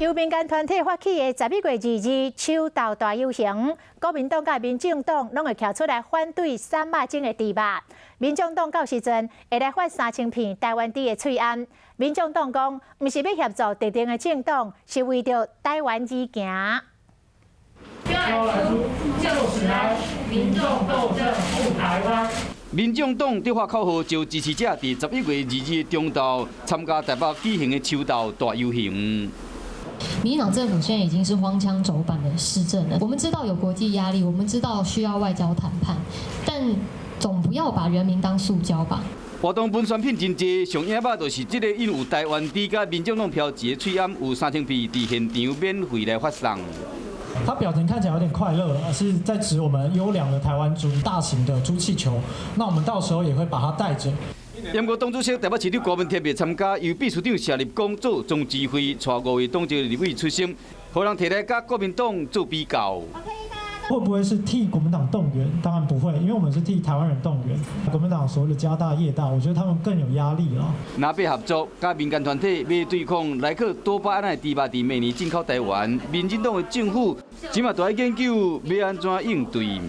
由民间团体发起的11月22秋斗大游行，国民党甲民众党拢会站出来反对三马精的猪肉。民众党到时阵会来发3000片台湾猪的脆秧。民众党讲，毋是要协助特定的政党，是为着台湾而行。标来出就是来，民众斗争护台湾。 民众党在发口号，招支持者伫11月22日中昼参加台北举行的秋斗大游行。民进党政府现在已经是荒腔走板的施政了。我们知道有国际压力，我们知道需要外交谈判，但总不要把人民当塑胶吧。活动分选品真济，上影吧就是这个因有台湾猪甲民众党标志的脆秧，有3000片伫现场免费来发送。 它表情看起来有点快乐，是在指我们优良的台湾猪，大型的猪气球。那我们到时候也会把它带着。严国党主席台北市长郭文特别参加，由秘书长谢立功做总指挥，带5位党籍立委出席，互人摕来甲国民党做比较。 会不会是替国民党动员？当然不会，因为我们是替台湾人动员。国民党所谓的家大业大，我觉得他们更有压力了。南北合作，甲民间团体要对抗莱克多巴胺的猪肉伫明年进口台湾，民进党的政府起码都要研究要安怎应对。